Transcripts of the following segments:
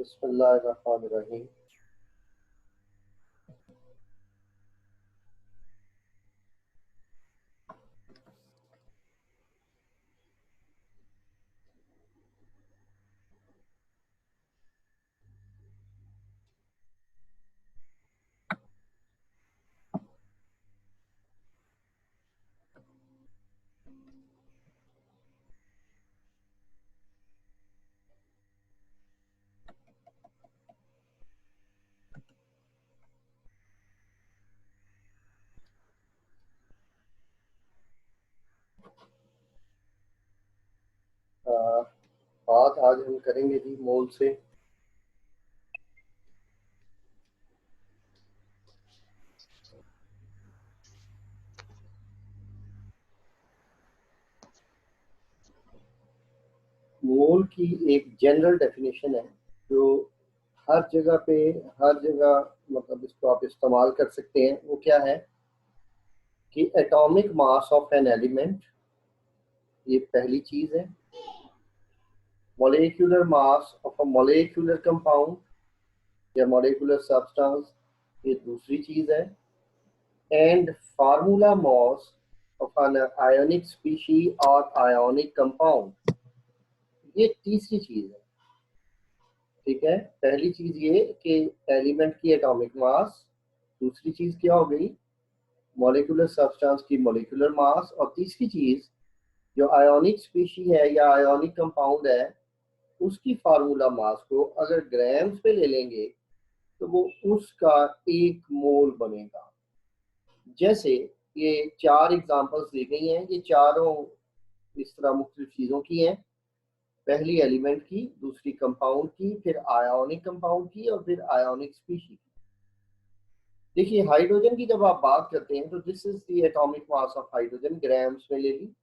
बिस्मिल्लाहिर्रहमानिर्रहीम। बात आज हम करेंगे जी मोल से। मोल की एक जनरल डेफिनेशन है जो हर जगह पे हर जगह मतलब इसको आप इस्तेमाल कर सकते हैं। वो क्या है कि atomic mass of an element, ये पहली चीज है। Molecular mass of a molecular compound या मॉलिक्यूलर सब्सटेंस, ये दूसरी चीज है। And formula mass of an ionic species और आयोनिक कंपाउंड, ये तीसरी चीज है। ठीक है, पहली चीज ये कि एलिमेंट की एटॉमिक मास, दूसरी चीज क्या हो गई मॉलिक्यूलर सब्सटेंस की मॉलिक्यूलर मास, और तीसरी चीज जो आयोनिक स्पीशी है या आयोनिक कंपाउंड है उसकी फार्मूला मास को अगर ग्राम्स पे ले लेंगे तो वो उसका एक मोल बनेगा। जैसे ये चार एग्जांपल्स दी गई हैं, ये चारों इस तरह मुख्तलिफ चीजों की हैं। पहली एलिमेंट की, दूसरी कंपाउंड की, फिर आयोनिक कंपाउंड की, और फिर आयोनिक स्पीशी की। देखिए हाइड्रोजन की जब आप बात करते हैं तो this is the atomic mass of hydrogen, grams में ले ली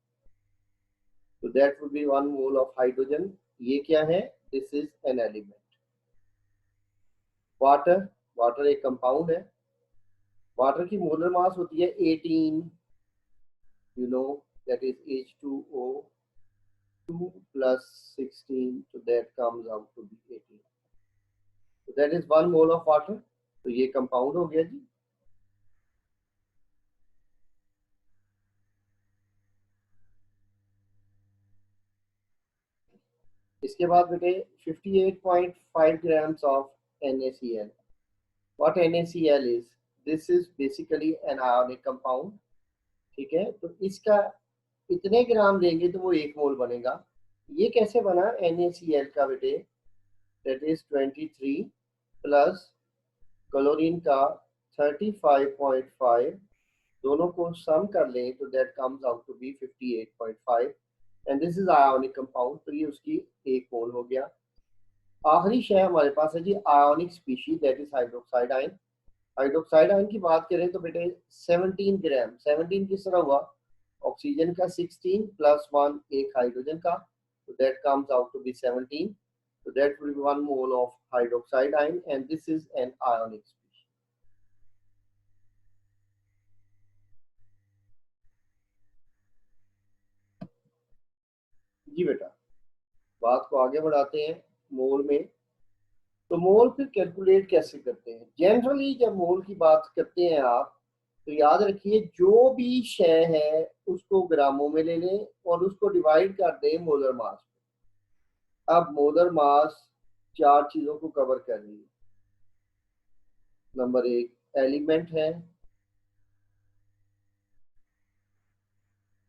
तो that would be 1 mole of hydrogen. ये क्या है, this is an element. Water, water एक कंपाउंड है। वाटर की मोलर मास होती है 18, you know, that is H2O 2 plus 16, so that comes out to be 18, so that is 1 mole of water। तो ये कंपाउंड हो गया जी। इसके बाद बेटे 58.5 grams of NaCl। what NaCl is, this is basically an ionic compound। ठीक है, तो इसका इतने ग्राम लेंगे तो वो 1 मोल बनेगा। ये कैसे बना NaCl का बेटे, दैट इज 23 प्लस क्लोरीन का 35.5, दोनों को सम कर लें तो that comes out to be 58.5 and this is ionic compound, तो ये उसकी 1 मोल हो गया। आखिरी शय हमारे पास है जी ionic species, that is hydroxide ion. Hydroxide ion की बात करें तो बेटे 17 ग्राम। 17 किस तरह हुआ, ऑक्सीजन का 16 प्लस 1 एक हाइड्रोजन का, तो that comes out to be 17, so that will be 1 mole of hydroxide ion and this is an ionic species। जी बेटा, बात को आगे बढ़ाते हैं मोल में। तो मोल फिर कैलकुलेट कैसे करते हैं, जनरली जब मोल की बात करते हैं आप तो याद रखिए जो भी शय है उसको ग्रामों में ले लें और उसको डिवाइड कर दें मोलर मास में। अब मोलर मास चार चीजों को कवर कर रही है। नंबर एक एलिमेंट है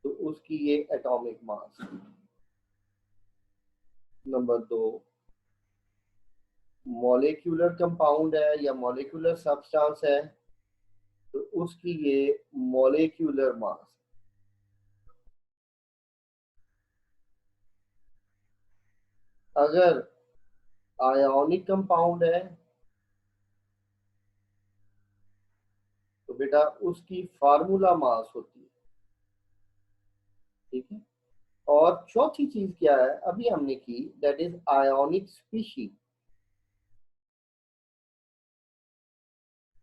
तो उसकी ये एटॉमिक मास। नंबर दो मॉलिक्यूलर कंपाउंड है या मॉलिक्यूलर सब्सटेंस है तो उसकी ये मॉलिक्यूलर मास। अगर आयोनिक कंपाउंड है तो बेटा उसकी फार्मूला मास होती है। ठीक है, और चौथी चीज क्या है अभी हमने की, that is ionic species.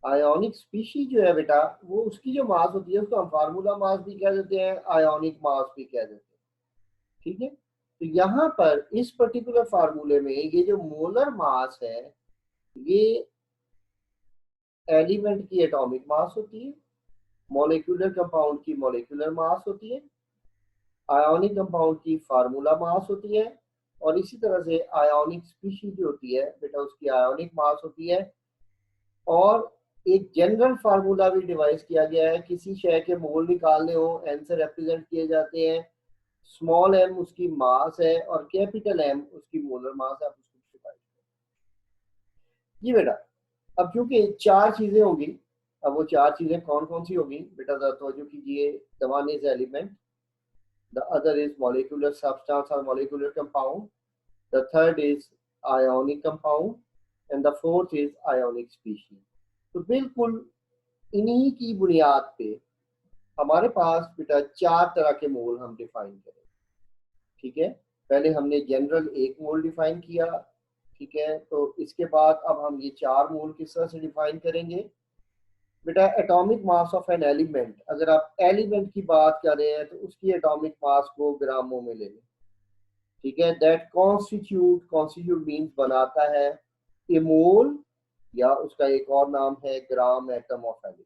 Ionic species जो है बेटा वो उसकी जो मास होती है उसको हम फार्मूला मास भी कह देते हैं, आयोनिक मास भी कह देते हैं। ठीक है, तो यहाँ पर इस पर्टिकुलर फार्मूले में ये जो मोलर मास है ये एलिमेंट की एटॉमिक मास होती है, मॉलिक्यूलर कंपाउंड की मॉलिक्यूलर मास होती है, आयोनिक कंपाउंड की फार्मूला मास होती है, और इसी तरह से आयोनिक स्पीशीज जो होती है बेटा उसकी आयोनिक मास होती है। और एक जनरल फार्मूला भी डिवाइस किया गया है, किसी शय के मोल निकालने हो एन से रिप्रेजेंट किए जाते हैं, स्मॉल एम उसकी मास है और कैपिटल एम उसकी मोलर मास है, आप उसको डिवाइड करें। जी बेटा, अब क्योंकि चार चीजें होंगी, अब वो चार चीजें कौन कौन सी होगी बेटा जरा तवज्जो कीजिए। The one is element, the other is molecular substance और molecular compound, the third is ionic compound and the fourth is ionic species. तो बिल्कुल इन्हीं की बुनियाद पे हमारे पास बेटा चार तरह के मोल हम डिफाइन करें। ठीक है, पहले हमने जनरल एक मोल डिफाइन किया, ठीक है, तो इसके बाद अब हम ये चार मोल किस तरह से डिफाइन करेंगे। बेटा atomic mass of an element, अगर आप एलिमेंट की बात कर रहे हैं तो उसकी एटॉमिक मास को ग्रामों में ले लें। ठीक है, दैट कॉन्स्टिट्यूट मीन्स बनाता है ए मोल, या उसका एक और नाम है ग्राम एटम ऑफ एलिमेंट।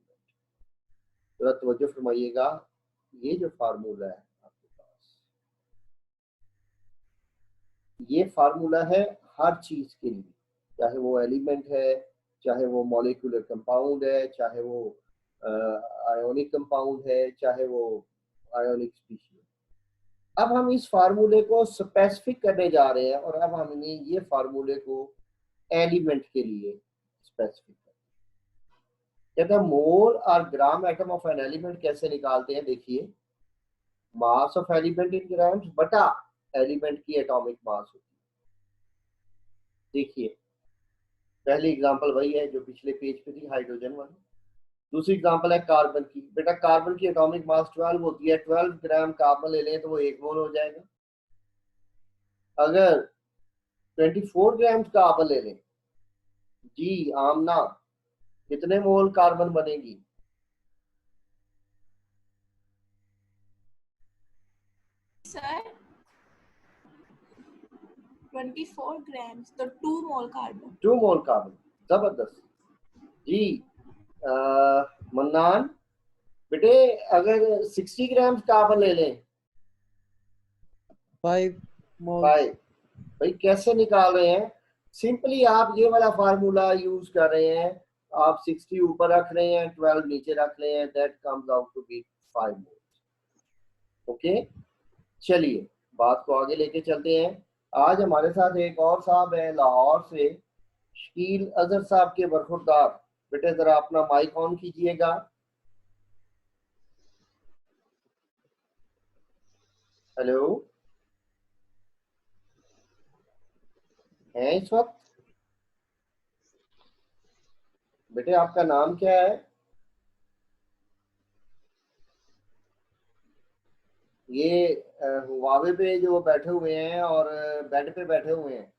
जरा तवज्जो फरमाइएगा, ये जो फार्मूला है आपके पास, ये फार्मूला है हर चीज के लिए, चाहे वो एलिमेंट है, चाहे वो मॉलिक्यूलर कंपाउंड है, चाहे वो आयोनिक कंपाउंड है, चाहे वो आयोनिक स्पीशीज। अब हम इस फार्मूले को स्पेसिफिक करने जा रहे हैं और अब हमने ये फार्मूले को एलिमेंट के लिए स्पेसिफिक कर, कहते हैं मोल और gram atom of an element कैसे निकालते हैं। देखिए, mass of element in grams बटा एलिमेंट की एटॉमिक मास होती है। देखिए, पहली एग्जांपल वही है जो पिछले पेज पे थी, हाइड्रोजन वाली। दूसरी एग्जांपल है कार्बन की। बेटा कार्बन की एटॉमिक मास 12 होती है, 12 ग्राम कार्बन ले लें तो वो 1 मोल हो जाएगा। अगर 24 ग्राम कार्बन ले लें, जी आमना, कितने मोल कार्बन बनेगी। सर 24 ग्राम्स तो 2 मोल कार्बन। 2 मोल कार्बन, जबरदस्त जी। मन्नान बेटे अगर 60 ग्राम कार्बन ले लें, 5 मोल। भाई कैसे निकाल रहे हैं, सिंपली आप ये वाला फार्मूला यूज कर रहे हैं, आप 60 ऊपर रख रहे हैं, 12 नीचे रख रहे हैं, that comes out to be 5 mole. Okay, चलिए बात को आगे लेके चलते हैं। आज हमारे साथ एक और साहब है लाहौर से, शकील अजहर साहब के बरखुरदार। बेटे जरा अपना माइक ऑन कीजिएगा। हेलो, हैं इस वक्त? बेटे आपका नाम क्या है? ये हुआवे पे जो बैठे हुए हैं और बेड पे बैठे हुए हैं,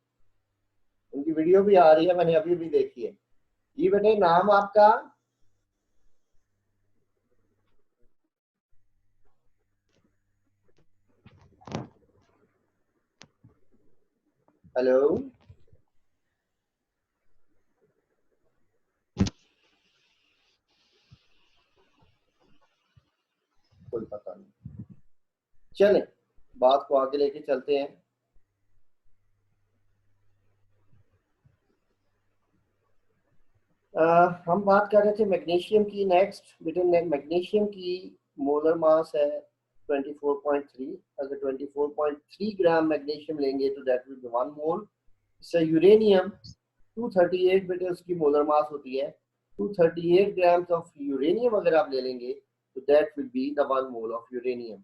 उनकी वीडियो भी आ रही है, मैंने अभी भी देखी है। जी बेटे नाम आपका? हेलो, कोई पता नहीं, चले बात को आगे लेके चलते हैं। हम बात कर रहे थे मैग्नीशियम की। नेक्स्ट बेटे मैग्नीशियम की मोलर मास है 24.3। अगर 24.3 ग्राम मैग्नीशियम लेंगे तो दैट विल बी 1 मोल। इससे यूरेनियम 238 बेटे उसकी मोलर मास होती है। 238 ग्राम्स ऑफ यूरेनियम अगर आप ले लेंगे तो that will be the 1 mole of uranium.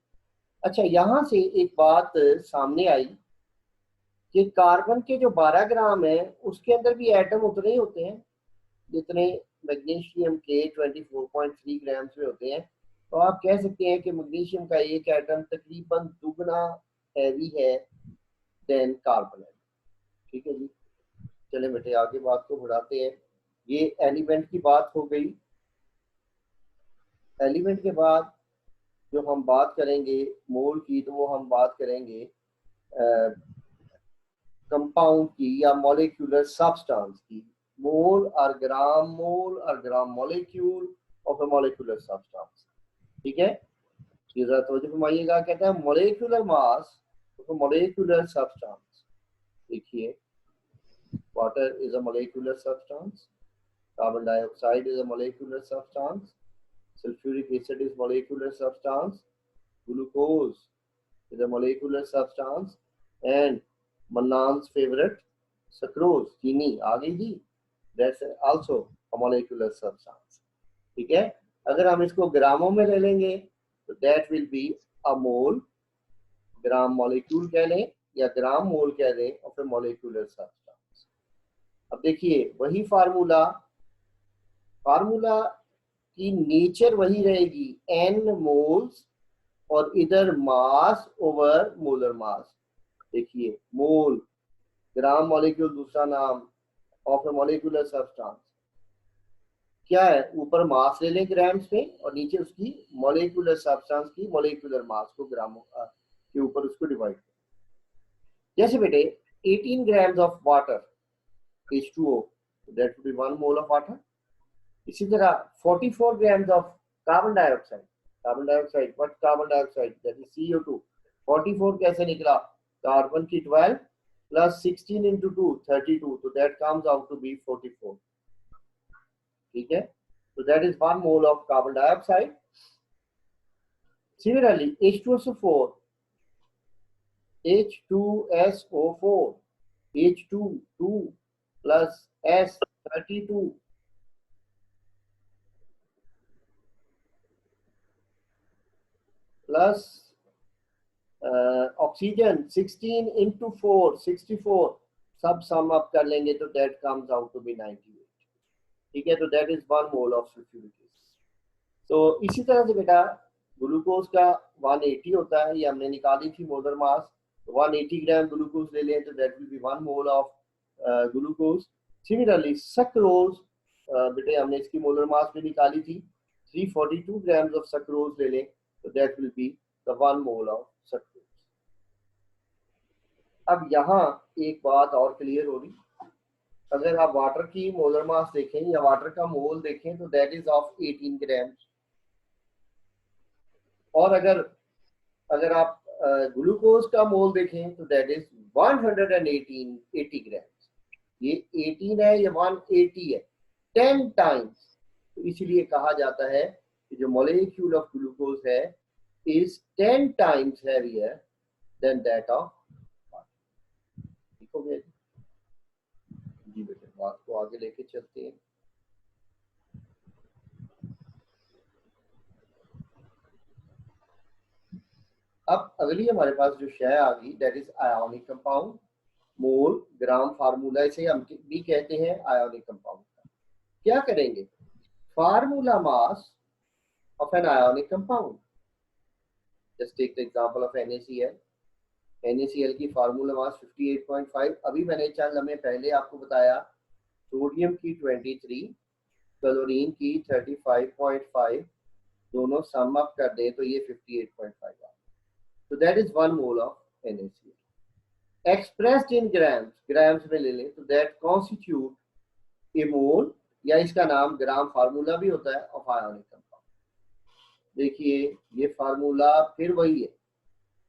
अच्छा, यहाँ से एक बात सामने आई कि कार्बन के जो 12 ग्राम है उसके अंदर भी एटम उतने ही होते हैं जितने मैग्नीशियम के 24.3 ग्राम्स में होते हैं। तो आप कह सकते हैं कि मैग्नीशियम का एक एटम तकरीबन दुगना हैवी है देन कार्बन। ठीक है जी, चले बेटे आगे बात को बढ़ाते हैं। ये एलिमेंट की बात हो गई। एलिमेंट के बाद जो हम बात करेंगे मोल की, तो वो हम बात करेंगे कंपाउंड की या मॉलिक्यूलर सब्सटेंस की, मोल और gram molecule of a molecular substance. ठीक है, ये जरा तवज्जो फरमाइएगा। कहता है molecular mass of a molecular substance. देखिए, water is a molecular substance, carbon dioxide is a molecular substance, sulfuric acid is molecular substance, glucose is a molecular substance, and Mannan's favorite sucrose, चीनी आ गई जी, that's also a molecular substance। ठीक है, अगर हम इसको ग्रामों में ले लेंगे तो that will be a mole, gram molecule कह लें या ग्राम मोल कह दें of a molecular substance। अब देखिए वही फार्मूला की नेचर वही रहेगी, n मोल्स और इधर मास ओवर मोलर मास। देखिए मोल ग्राम मॉलिक्यूल दूसरा नाम ऑफ ए मॉलिक्यूलर सब्सटेंस, क्या है, ऊपर मास ले लें ग्राम्स में और नीचे उसकी मॉलिक्यूलर सब्सटेंस की मॉलिक्यूलर मास को ग्रामों के ऊपर उसको डिवाइड करें। जैसे बेटे 18 grams of water H2O, that would be 1 mole of water. इसी तरह 44 grams of carbon dioxide, what carbon dioxide, that is CO2, 44 कैसे निकला, कार्बन की 12 plus 16 into 2 32, so that comes out to be 44। ठीक है, so that is 1 mole of carbon dioxide। Similarly H2SO4 H2 plus S32 plus oxygen 16 into 4 64, सब sum up कर लेंगे तो that comes out to be 98। ठीक है, तो that is 1 mole of sulphuric acid. तो इसी तरह से बेटा ग्लूकोज का 180 होता है, ये हमने निकाली थी मोलर मास, 180 ग्राम ग्लूकोज ले लें तो that will be 1 mole of glucose. Similarly sucrose, बेटे हमने इसकी मोलर मास भी निकाली थी, 342 ग्राम्स ऑफ सक्रोज ले लें तो that will be the 1 mole of sucrose. अब यहाँ एक बात और क्लियर होगी, अगर आप वाटर की मोलर मास देखें या वाटर का मोल देखें तो दैट इज ऑफ 18 ग्राम, और अगर आप ग्लूकोज का मोल देखें तो दैट इज 180 ग्राम। ये 18 है, ये 180 है, 10 टाइम्स। तो इसीलिए कहा जाता है कि जो मॉलिक्यूल ऑफ ग्लूकोज है is 10 times heavier than that of water। ठीक हो गया जी बेटे, बात को आगे लेके चलते हैं। अब अगली हमारे पास जो शय आ गई that is ionic compound. Mole gram formula इसे हम भी कहते हैं आयोनिक कंपाउंड का। क्या करेंगे, formula mass of an ionic compound, just take the example of NaCl। NaCl की फार्मूला मास 58.5, अभी मैंने चंद लम्हे पहले आपको बताया सोडियम की 23, क्लोरीन की 35.5, दोनों सम अप कर दें तो ये 58.5 आ। तो that is 1 mole of NaCl expressed in grams में ले लें तो दैट कॉन्स्टिट्यूट ए मोल, या इसका नाम ग्राम फार्मूला भी होता है ऑफ आयोनिक कंपाउंड। देखिए ये फार्मूला फिर वही है,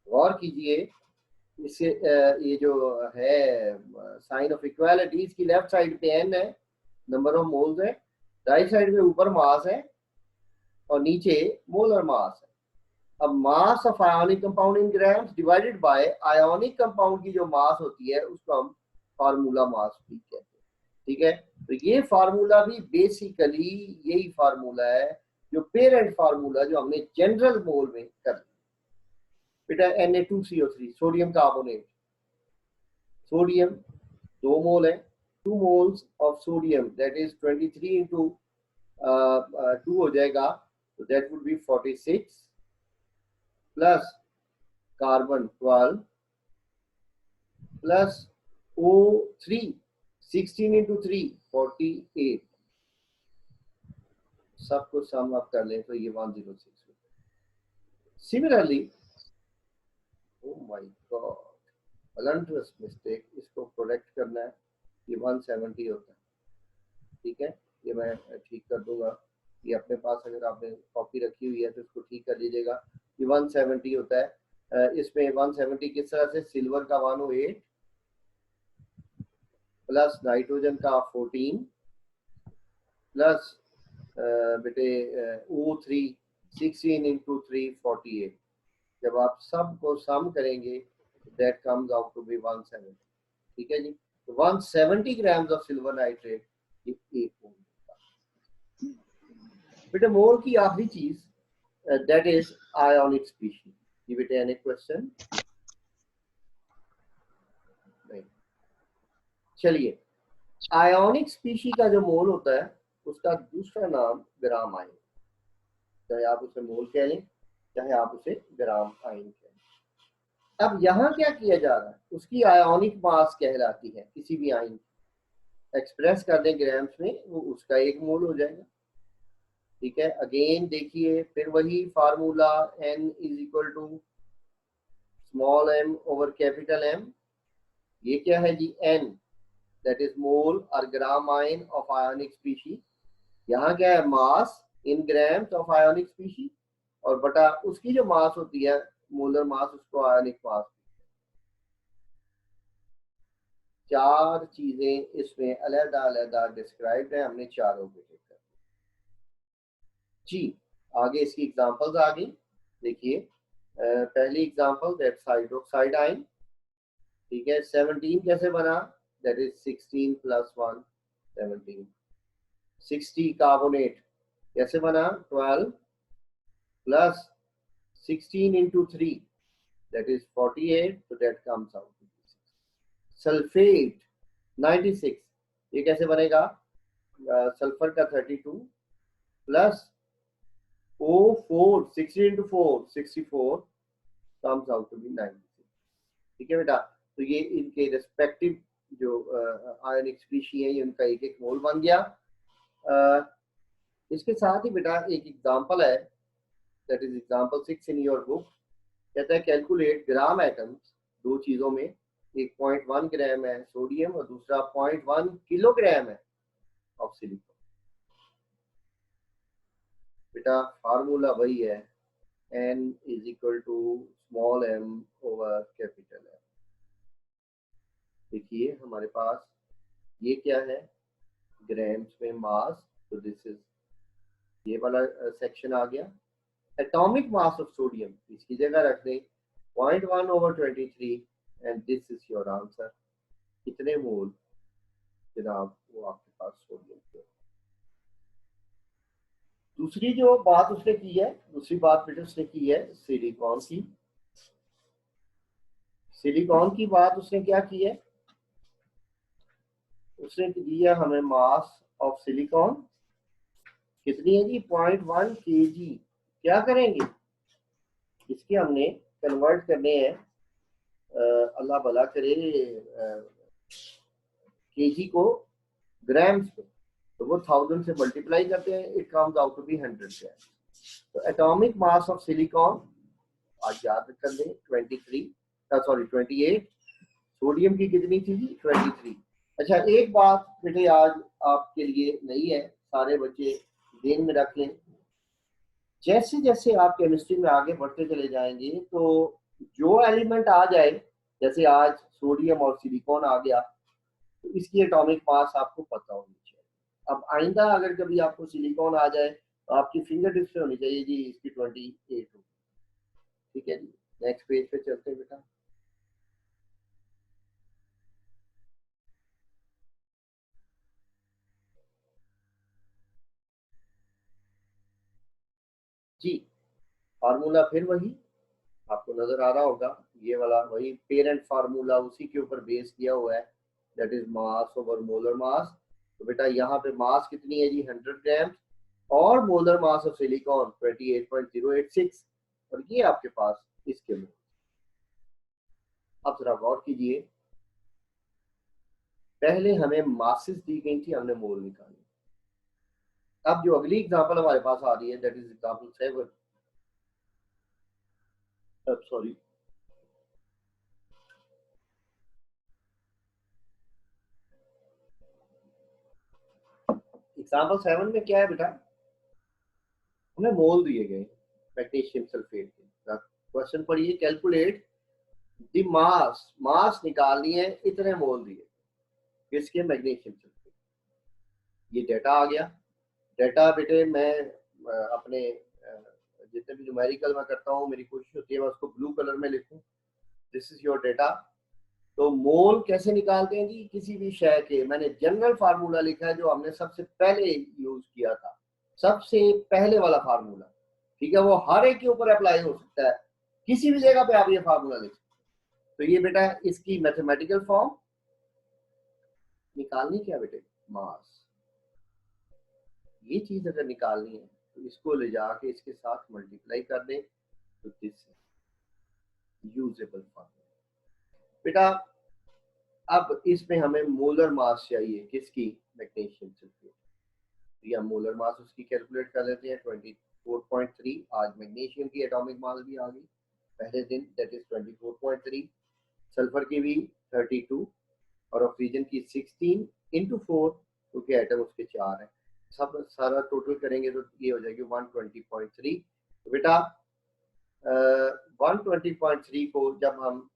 गौर कीजिए इससे, ये जो है साइन ऑफ इक्वालिटी, इसकी लेफ्ट साइड पे n है, नंबर ऑफ मोल्स है, राइट साइड में ऊपर मास है और नीचे मोलर मास है। अब mass of ionic compound in grams divided by ionic compound की जो मास होती है उसको हम फार्मूला मास भी कहते हैं। ठीक है, तो ये फार्मूला भी बेसिकली यही फार्मूला है जो पेरेंट फार्मूला जो हमने जनरल मोल में कर लिया। बेटा Na2CO3 सोडियम कार्बोनेट, सोडियम 2 मोल है, 2 moles of sodium that is 23 into 2 हो जाएगा, तो that would be 46 plus carbon 12 plus O3 16 into 3 48, सबको सम अप कर लें तो ये 106। Similarly, oh my god, blunderest mistake, इसको करेक्ट करना है। ये 170 होता है, ठीक है, ये मैं ठीक कर दूंगा। ये अपने पास अगर आपने कॉपी रखी हुई है तो इसको ठीक कर लीजिएगा। ये 170 होता है। इसमें 170 किस तरह से, सिल्वर का 108 प्लस नाइट्रोजन का 14 प्लस बेटे O3 16 इंटू 3 48। जब आप सबको सम करेंगे that comes out to be 170, ठीक है जी। तो 170 ग्राम्स ऑफ सिल्वर नाइट्रेट ये एक मोल। बेटा मोल की आखिरी चीज दैट इज आयोनिक स्पीशीज। ये बेटे एनी क्वेश्चन नहीं। चलिए, आयोनिक स्पीशी का जो मोल होता है उसका दूसरा नाम ग्राम आयन, चाहे आप उसे मोल कह लें चाहे आप उसे ग्राम आयन कह लें। अब यहाँ क्या किया जा रहा है, उसकी आयोनिक मास कहलाती है किसी भी आयन एक्सप्रेस कर दें ग्राम्स में, वो उसका एक मोल हो जाएगा, ठीक है। अगेन देखिए फिर वही formula, n is equal to small m over capital M। ये क्या है जी, n दैट इज मोल और gram ion of ionic species. यहाँ क्या है, mass in grams of ionic species, और बटा उसकी जो मास होती है मोलर मास, उसको आयोनिक मास। चार चीजें इसमें अलग-अलग डिस्क्राइब्ड है, हमने चारों को देखा जी। आगे इसकी एग्जांपल्स आ गई, देखिए पहली एग्जांपल दैट हाइड्रोक्साइड आयन, ठीक है। 17 कैसे बना, दैट इज 16 प्लस 1 17। 60 कार्बोनेट कैसे बना, 12 plus 16 into 3 that is 48, so that comes out। Sulphate 96 ये कैसे बनेगा, सल्फर का 32 plus O4 16 into 4 64 comes out to be 96, ठीक है बेटा। तो ये इनके रेस्पेक्टिव जो आयनिक स्पीशी है ये उनका एक एक मोल बन गया। इसके साथ ही बेटा एक एग्जांपल है, that is example 6 in your book. कहता है कैलकुलेट ग्राम एटम्स, दो चीजों में, एक 0.1 ग्राम है सोडियम और दूसरा 0.1 किलोग्राम है ऑफ सिलिकॉन। बेटा फार्मूला वही है, n is equal to small m over capital M। देखिए हमारे पास ये क्या है, ग्राम्स में मास, तो दिस इज ये वाला सेक्शन आ गया। एटॉमिक मास ऑफ सोडियम इसकी जगह रख दें 0.1 over 23 and this is your answer. कितने मोल जनाब वो आपके पास सोडियम के। दूसरी जो बात उसने की है, दूसरी बात बेटा उसने की है सिलिकॉन की। सिलिकॉन की बात उसने क्या की है, उसने दिया हमें मास ऑफ सिलिकॉन कितनी है जी, 0.1 kg। क्या करेंगे, इसके हमने कन्वर्ट करने हैं, अल्लाह भला करे, केजी को ग्राम्स में, तो वो 1000 से मल्टीप्लाई करते हैं, it comes out to be 100 gram. तो एटॉमिक मास ऑफ सिलिकॉन आज याद कर लें 28। सोडियम की कितनी थी जी, 23। अच्छा एक बात बेटे आज आपके लिए नहीं है, सारे बच्चे ध्यान में रख लें, जैसे जैसे आप केमिस्ट्री में आगे बढ़ते चले जाएंगे तो जो एलिमेंट आ जाए, जैसे आज सोडियम और सिलिकॉन आ गया, तो इसकी एटॉमिक मास आपको पता होनी चाहिए। अब आइंदा अगर कभी आपको सिलिकॉन आ जाए तो आपकी फिंगर टिप्स होनी चाहिए जी इसकी 28 होगी, ठीक है जी। नेक्स्ट पेज पे चलते हैं बेटा। जी फार्मूला फिर वही आपको नजर आ रहा होगा, ये वाला वही पेरेंट फार्मूला, उसी के ऊपर बेस किया हुआ है, that is mass over molar mass. तो बेटा यहाँ पे मास कितनी है जी 100 ग्राम, और मोलर मास ऑफ सिलिकॉन 28.086, और ये आपके पास इसके मोल। अब जरा गौर कीजिए, पहले हमें मासेस दी गई थी, हमने मोल निकाले। अब जो अगली एग्जांपल हमारे पास आ रही है that is example 7, sorry example 7 में क्या है बेटा, हमें मोल दिए गए मैग्नीशियम सल्फेट के। क्वेश्चन पढ़िए, कैलकुलेट द मास, मास निकालनी है, इतने मोल दिए किसके, मैग्नीशियम सल्फेट। ये डेटा आ गया। डेटा बेटे मैं अपने जितने भी न्यूमेरिकल मैं करता हूँ, मेरी कोशिश होती है मैं उसको ब्लू कलर में लिखूं। This is your data. तो मोल कैसे निकालते हैं जी, किसी भी शय के, मैंने जनरल फार्मूला लिखा है जो हमने सबसे पहले यूज किया था, सबसे पहले वाला फार्मूला, ठीक है, वो हर एक के ऊपर अप्लाई हो सकता है, किसी भी जगह पे आप ये फार्मूला लिख सकते हैं। तो ये बेटा इसकी मैथमेटिकल फॉर्म निकालनी क्या बेटे, मास। ये चीज अगर निकालनी है तो इसको ले जाके इसके साथ मल्टीप्लाई कर दें, तो दिस यूजेबल फार्मूला बेटा। अब इसमें हमें मोलर मास चाहिए, किसकी, मैग्नीशियम सल्फेट। तो या मोलर मास उसकी कैलकुलेट कर लेते हैं, 24.3। आज मैग्नीशियम की एटॉमिक मास भी आ गई पहले दिन, दैट इज 24.3। सल्फर की भी 32 और ऑक्सीजन की 16 इंटू 4, क्योंकि एटम उसके 4 है। सब सारा टोटल करेंगे तो ये हो जाएगी 120.3। तो बेटा 120.3 को जब हम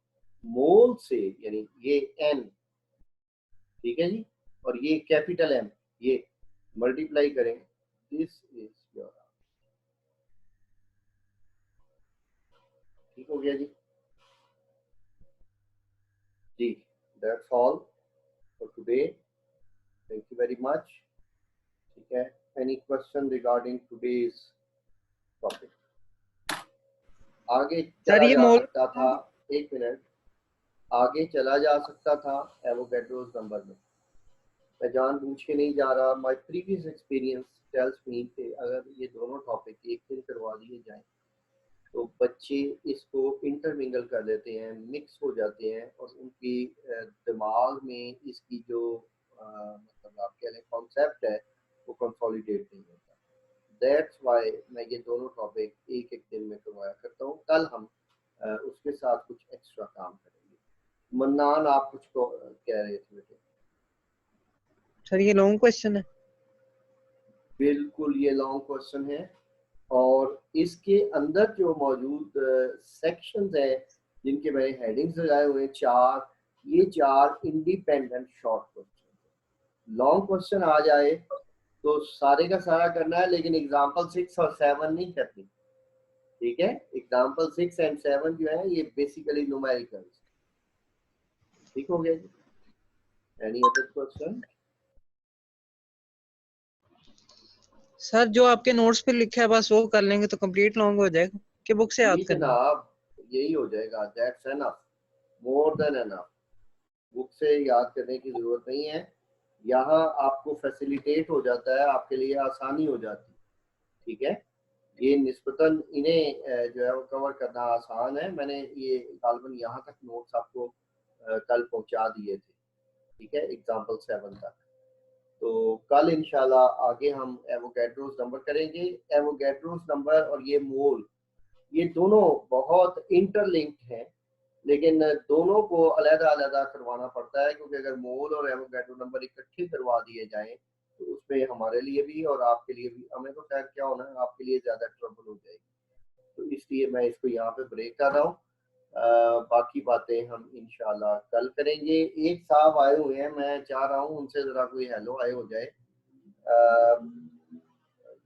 मोल से, यानी ये n, ठीक है जी, और ये कैपिटल M, ये मल्टीप्लाई करें, दिस इज योर, ठीक हो गया जी। जी, that's all for today, thank you very much. ठीक है, any question regarding today's topic? आगे चला जा सकता था, एक मिनट, आगे चला जा सकता था एवोगैड्रोस नंबर में, मैं जानबूझ के नहीं जा रहा। My previous experience tells me कि अगर ये दोनों टॉपिक एक दिन करवा दिए जाएं तो बच्चे इसको इंटरमिंगल कर देते हैं, मिक्स हो जाते हैं, और उनकी दिमाग में इसकी जो मतलब आप कह लें कॉन्सेप्ट है वो कंसोलिडेट नहीं होता। दैट्स वाई मैं ये दोनों टॉपिक एक एक दिन में करवाया करता हूँ। कल हम उसके साथ कुछ एक्स्ट्रा काम करेंगे। मन्नान आप कुछ कह रहे थे बेटे? सर ये लॉन्ग क्वेश्चन है। बिल्कुल ये लॉन्ग क्वेश्चन है, और इसके अंदर जो मौजूद सेक्शंस हैं जिनके मैंने हेडिंग्स लगाए हुए हैं 4, ये 4 independent short question. Long question आ जाए तो सारे का सारा करना है, लेकिन एग्जाम्पल 6 और 7 नहीं करनी, ठीक है। एग्जाम्पल 6 एंड 7 जो है ये बेसिकली न्यूमेरिकल्स, ठीक हो गया जी। Any other question? सर जो आपके नोट्स पे लिखा है बस वो कर लेंगे तो कंप्लीट लॉन्ग हो जाएगा कि बुक से याद करना? जनाब यही हो जाएगा, that's enough, more than enough. Book से याद करने की जरूरत नहीं है, यहाँ आपको फैसिलिटेट हो जाता है, आपके लिए आसानी हो जाती है, ठीक है। ये निस्बतन इन्हें जो है वो कवर करना आसान है। मैंने ये गालबन यहाँ तक नोट्स आपको कल पहुँचा दिए थे, ठीक है, एग्जाम्पल 7 तक। तो कल इंशाल्लाह आगे हम एवोगैड्रोस नंबर करेंगे। एवोगैड्रोस नंबर और ये मोल, ये दोनों बहुत इंटरलिंक्ड हैं, लेकिन दोनों को अलग-अलग करवाना पड़ता है, क्योंकि अगर मोल और एवोगैड्रो नंबर इकट्ठे करवा दिए जाएं तो उसमें हमारे लिए भी और आपके लिए भी, हमें तो खैर क्या होना है, आपके लिए ज़्यादा ट्रबल हो जाएगी। तो इसलिए मैं इसको यहाँ पे ब्रेक कर रहा हूँ। बाकी बातें हम इंशाल्लाह कल करेंगे। एक साहब आए हुए हैं, मैं चाह रहा हूँ उनसे ज़रा कोई हेलो आए हो जाए।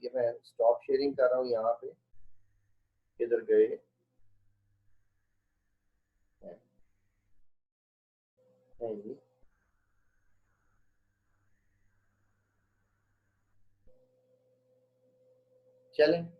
ये मैं स्टॉप शेयरिंग कर रहा हूँ यहाँ पे, किधर गए? नहीं, चलें